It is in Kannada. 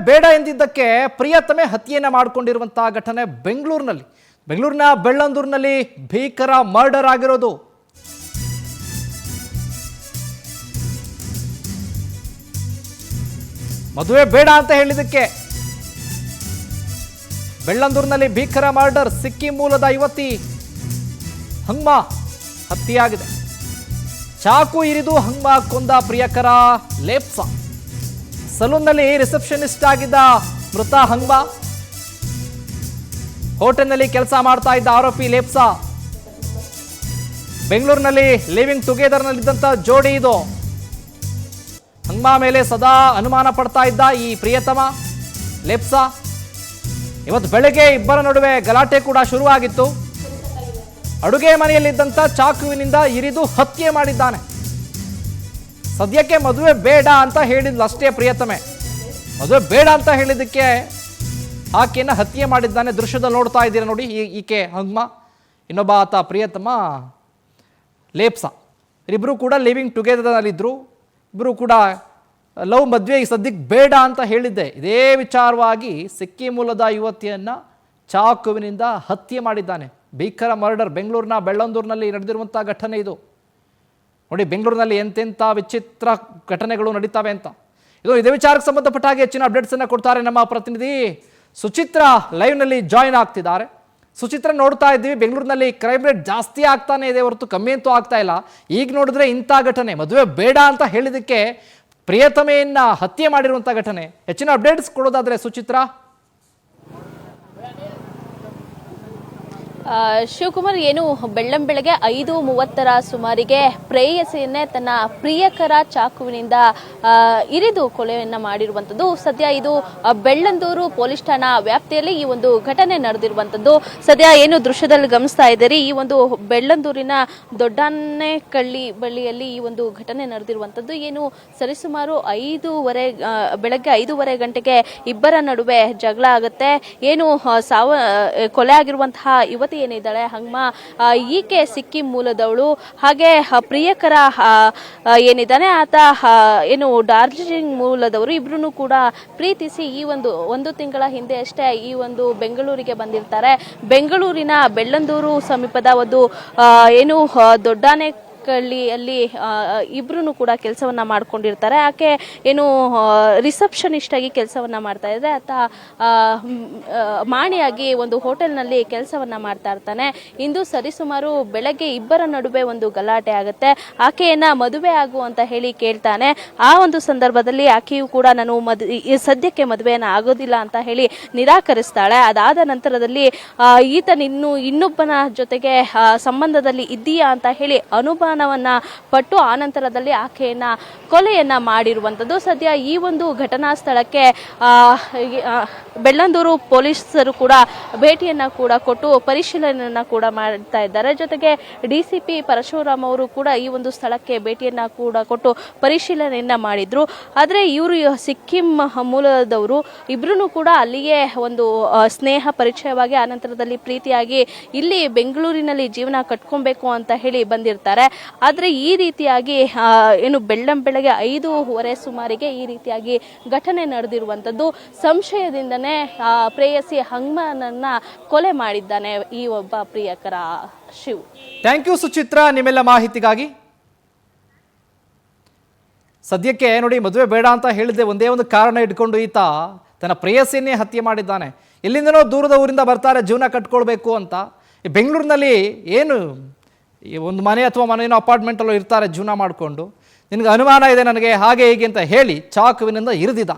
ಬೇಡ ಎಂದಿದ್ದಕ್ಕೆ ಪ್ರಿಯತಮೆ ಹತ್ಯೆಯನ್ನು ಮಾಡಿಕೊಂಡಿರುವಂತಹ ಘಟನೆ ಬೆಂಗಳೂರಿನ ಬೆಳ್ಳಂದೂರಿನಲ್ಲಿ ಭೀಕರ ಮರ್ಡರ್ ಆಗಿರೋದು. ಮದುವೆ ಬೇಡ ಅಂತ ಹೇಳಿದಕ್ಕೆ ಬೆಳ್ಳಂದೂರಿನಲ್ಲಿ ಭೀಕರ ಮರ್ಡರ್. ಸಿಕ್ಕಿಂ ಮೂಲದ ಯುವತಿ ಹಂಗ್ಮಾ ಹತ್ಯೆಯಾಗಿದೆ. ಚಾಕು ಇರಿದು ಹಂಗ್ಮಾ ಕೊಂದ ಪ್ರಿಯಕರ ಲೇಪ್ಸಾ. ಸಲೂನ್ನಲ್ಲಿ ರಿಸೆಪ್ಷನಿಸ್ಟ್ ಆಗಿದ್ದ ಮೃತ ಹಂಗ್ಮಾ, ಹೋಟೆಲ್ನಲ್ಲಿ ಕೆಲಸ ಮಾಡ್ತಾ ಇದ್ದ ಆರೋಪಿ ಲೇಪ್ಸಾ. ಬೆಂಗಳೂರಿನಲ್ಲಿ ಲಿವಿಂಗ್ ಟುಗೆದರ್ನಲ್ಲಿದ್ದಂಥ ಜೋಡಿ ಇದು. ಹಂಗ್ಮಾ ಮೇಲೆ ಸದಾ ಅನುಮಾನ ಪಡ್ತಾ ಇದ್ದ ಈ ಪ್ರಿಯತಮ ಲೇಪ್ಸಾ. ಇವತ್ತು ಬೆಳಗ್ಗೆ ಇಬ್ಬರ ನಡುವೆ ಗಲಾಟೆ ಕೂಡ ಶುರುವಾಗಿತ್ತು. ಅಡುಗೆ ಮನೆಯಲ್ಲಿದ್ದಂಥ ಚಾಕುವಿನಿಂದ ಇರಿದು ಹತ್ಯೆ ಮಾಡಿದ್ದಾನೆ. ಸದ್ಯಕ್ಕೆ ಮದುವೆ ಬೇಡ ಅಂತ ಹೇಳಿದ್ಲಷ್ಟೇ ಪ್ರಿಯತಮೆ. ಮದುವೆ ಬೇಡ ಅಂತ ಹೇಳಿದ್ದಕ್ಕೆ ಆಕೆಯನ್ನು ಹತ್ಯೆ ಮಾಡಿದ್ದಾನೆ. ದೃಶ್ಯದಲ್ಲಿ ನೋಡ್ತಾ ಇದ್ದೀರಾ ನೋಡಿ, ಈಕೆ ಹಂಗ್ಮಾ, ಇನ್ನೊಬ್ಬ ಆತ ಪ್ರಿಯತಮ ಲೇಪ್ಸಾ. ಇಬ್ಬರು ಕೂಡ ಲಿವಿಂಗ್ ಟುಗೆದರ್ನಲ್ಲಿದ್ದರು. ಇಬ್ಬರು ಕೂಡ ಲವ್ ಮದುವೆ ಸದ್ಯಕ್ಕೆ ಬೇಡ ಅಂತ ಹೇಳಿದ್ದೆ. ಇದೇ ವಿಚಾರವಾಗಿ ಸಿಕ್ಕಿಂ ಮೂಲದ ಯುವತಿಯನ್ನು ಚಾಕುವಿನಿಂದ ಹತ್ಯೆ ಮಾಡಿದ್ದಾನೆ. ಭೀಕರ ಮರ್ಡರ್ ಬೆಂಗಳೂರಿನ ಬೆಳ್ಳಂದೂರಿನಲ್ಲಿ ನಡೆದಿರುವಂಥ ಘಟನೆ ಇದು. ನೋಡಿ, ಬೆಂಗಳೂರಿನಲ್ಲಿ ಎಂತೆಂಥ ವಿಚಿತ್ರ ಘಟನೆಗಳು ನಡೀತಾವೆ ಅಂತ. ಇದೇ ವಿಚಾರಕ್ಕೆ ಸಂಬಂಧಪಟ್ಟ ಹಾಗೆ ಹೆಚ್ಚಿನ ಅಪ್ಡೇಟ್ಸನ್ನು ಕೊಡ್ತಾರೆ ನಮ್ಮ ಪ್ರತಿನಿಧಿ ಸುಚಿತ್ರ. ಲೈವ್ನಲ್ಲಿ ಜಾಯಿನ್ ಆಗ್ತಿದ್ದಾರೆ. ಸುಚಿತ್ರ, ನೋಡ್ತಾ ಇದ್ದೀವಿ ಬೆಂಗಳೂರಿನಲ್ಲಿ ಕ್ರೈಮ್ ರೇಟ್ ಜಾಸ್ತಿ ಆಗ್ತಾನೆ ಇದೆ ಹೊರತು ಕಮ್ಮಿ ಅಂತೂ ಆಗ್ತಾ ಇಲ್ಲ. ಈಗ ನೋಡಿದ್ರೆ ಇಂಥ ಘಟನೆ, ಮದುವೆ ಬೇಡ ಅಂತ ಹೇಳಿದಕ್ಕೆ ಪ್ರಿಯತಮೆಯನ್ನ ಹತ್ಯೆ ಮಾಡಿರುವಂಥ ಘಟನೆ. ಹೆಚ್ಚಿನ ಅಪ್ಡೇಟ್ಸ್ ಕೊಡೋದಾದ್ರೆ ಸುಚಿತ್ರ. ಶಿವಕುಮಾರ್, ಏನು ಬೆಳ್ಳಂಬೆಳಗ್ಗೆ 5:30 ಸುಮಾರಿಗೆ ಪ್ರೇಯಸಿಯನ್ನೇ ತನ್ನ ಪ್ರಿಯಕರ ಚಾಕುವಿನಿಂದ ಇರಿದು ಕೊಲೆಯನ್ನ ಮಾಡಿರುವಂಥದ್ದು. ಸದ್ಯ ಇದು ಬೆಳ್ಳಂದೂರು ಪೊಲೀಸ್ ಠಾಣಾ ವ್ಯಾಪ್ತಿಯಲ್ಲಿ ಈ ಒಂದು ಘಟನೆ ನಡೆದಿರುವಂಥದ್ದು. ಸದ್ಯ ಏನು ದೃಶ್ಯದಲ್ಲಿ ಗಮನಿಸ್ತಾ ಇದ್ದೀರಿ, ಈ ಒಂದು ಬೆಳ್ಳಂದೂರಿನ ದೊಡ್ಡಾನೆಕಳ್ಳಿ ಬಳಿಯಲ್ಲಿ ಈ ಒಂದು ಘಟನೆ ನಡೆದಿರುವಂಥದ್ದು. ಏನು ಸರಿಸುಮಾರು ಬೆಳಗ್ಗೆ 5:30 ಗಂಟೆಗೆ ಇಬ್ಬರ ನಡುವೆ ಜಗಳ ಆಗುತ್ತೆ. ಏನು ಕೊಲೆ ಆಗಿರುವಂತಹ ಯುವತಿ ಏನಿದ್ದಾಳೆ ಹಂಗ್ಮಾ, ಈಕೆ ಸಿಕ್ಕಿಂ ಮೂಲದವಳು. ಹಾಗೆ ಪ್ರಿಯಕರ ಏನಿದ್ದಾನೆ ಆತ ಏನು ಡಾರ್ಜಿಲಿಂಗ್ ಮೂಲದವರು. ಇಬ್ರು ಕೂಡ ಪ್ರೀತಿಸಿ ಈ ಒಂದು ತಿಂಗಳ ಹಿಂದೆ ಅಷ್ಟೇ ಈ ಒಂದು ಬೆಂಗಳೂರಿಗೆ ಬಂದಿರ್ತಾರೆ. ಬೆಂಗಳೂರಿನ ಬೆಳ್ಳಂದೂರು ಸಮೀಪದ ಒಂದು ಏನು ದೊಡ್ಡಾನೆಕಳ್ಳಿಯಲ್ಲಿ ಇಬ್ರು ಕೂಡ ಕೆಲಸವನ್ನ ಮಾಡ್ಕೊಂಡಿರ್ತಾರೆ. ಆಕೆ ಏನು ರಿಸೆಪ್ಷನಿಸ್ಟ್ ಆಗಿ ಕೆಲಸವನ್ನ ಮಾಡ್ತಾ ಇದ್ರೆ, ಆತ ಮಾಣಿಯಾಗಿ ಒಂದು ಹೋಟೆಲ್ನಲ್ಲಿ ಕೆಲಸವನ್ನ ಮಾಡ್ತಾ ಇರ್ತಾನೆ. ಇಂದು ಸರಿಸುಮಾರು ಬೆಳಗ್ಗೆ ಇಬ್ಬರ ನಡುವೆ ಒಂದು ಗಲಾಟೆ ಆಗುತ್ತೆ. ಆಕೆಯನ್ನ ಮದುವೆ ಆಗು ಅಂತ ಹೇಳಿ ಕೇಳ್ತಾನೆ. ಆ ಒಂದು ಸಂದರ್ಭದಲ್ಲಿ ಆಕೆಯು ಕೂಡ ನಾನು ಸದ್ಯಕ್ಕೆ ಮದುವೆಯನ್ನ ಆಗೋದಿಲ್ಲ ಅಂತ ಹೇಳಿ ನಿರಾಕರಿಸ್ತಾಳೆ. ಅದಾದ ನಂತರದಲ್ಲಿ ಈತ ಇನ್ನೊಬ್ಬನ ಜೊತೆಗೆ ಸಂಬಂಧದಲ್ಲಿ ಇದ್ದೀಯಾ ಅಂತ ಹೇಳಿ ಅನುಮಾನವನ್ನ ಪಟ್ಟು ಆ ನಂತರದಲ್ಲಿ ಆಕೆಯನ್ನ ಕೊಲೆಯನ್ನ ಮಾಡಿರುವಂಥದ್ದು. ಸದ್ಯ ಈ ಒಂದು ಘಟನಾ ಸ್ಥಳಕ್ಕೆ ಬೆಳ್ಳಂದೂರು ಪೊಲೀಸರು ಕೂಡ ಭೇಟಿಯನ್ನ ಕೂಡ ಕೊಟ್ಟು ಪರಿಶೀಲನೆಯನ್ನ ಕೂಡ ಮಾಡ್ತಾ ಇದ್ದಾರೆ. ಜೊತೆಗೆ ಡಿಸಿಪಿ ಪರಶುರಾಮ್ ಅವರು ಕೂಡ ಈ ಒಂದು ಸ್ಥಳಕ್ಕೆ ಭೇಟಿಯನ್ನ ಕೂಡ ಕೊಟ್ಟು ಪರಿಶೀಲನೆಯನ್ನ ಮಾಡಿದ್ರು. ಆದ್ರೆ ಇವರು ಸಿಕ್ಕಿಂ ಮೂಲದವರು. ಇಬ್ರು ಕೂಡ ಅಲ್ಲಿಯೇ ಒಂದು ಸ್ನೇಹ ಪರಿಚಯವಾಗಿ ಆ ನಂತರದಲ್ಲಿ ಪ್ರೀತಿಯಾಗಿ ಇಲ್ಲಿ ಬೆಂಗಳೂರಿನಲ್ಲಿ ಜೀವನ ಕಟ್ಕೊಬೇಕು ಅಂತ ಹೇಳಿ ಬಂದಿರ್ತಾರೆ. ಆದ್ರೆ ಈ ರೀತಿಯಾಗಿ ಏನು ಬೆಳ್ಳಂಬೆಳಗ್ಗೆ 5:30 ಸುಮಾರಿಗೆ ಈ ರೀತಿಯಾಗಿ ಘಟನೆ ನಡೆದಿರುವಂತದ್ದು. ಸಂಶಯದಿಂದನೇ ಪ್ರೇಯಸಿ ಹಂಗ್ಮಾನನ್ನ ಕೊಲೆ ಮಾಡಿದ್ದಾನೆ ಈ ಒಬ್ಬ ಪ್ರಿಯಕರ. ಶಿವ್, ಥ್ಯಾಂಕ್ ಯು ಸುಚಿತ್ರ ನಿಮ್ಮೆಲ್ಲ ಮಾಹಿತಿಗಾಗಿ. ಸದ್ಯಕ್ಕೆ ನೋಡಿ, ಮದುವೆ ಬೇಡ ಅಂತ ಹೇಳಿದೆ ಒಂದೇ ಒಂದು ಕಾರಣ ಇಟ್ಕೊಂಡು ಈತ ತನ್ನ ಪ್ರೇಯಸಿಯನ್ನೇ ಹತ್ಯೆ ಮಾಡಿದ್ದಾನೆ. ಎಲ್ಲಿಂದನೋ ದೂರದ ಊರಿಂದ ಬರ್ತಾರೆ ಜೀವನ ಕಟ್ಕೊಳ್ಬೇಕು ಅಂತ. ಈ ಬೆಂಗಳೂರಿನಲ್ಲಿ ಏನು ಒಂದು ಮನೆ ಅಥವಾ ಮನೇನೋ ಅಪಾರ್ಟ್ಮೆಂಟಲ್ಲೋ ಇರ್ತಾರೆ ಜೀವನ ಮಾಡಿಕೊಂಡು. ನಿನಗೆ ಅನುಮಾನ ಇದೆ ನನಗೆ ಹಾಗೆ ಹೀಗೆ ಅಂತ ಹೇಳಿ ಚಾಕುವಿನಿಂದ ಇರಿದಿದ್ದ.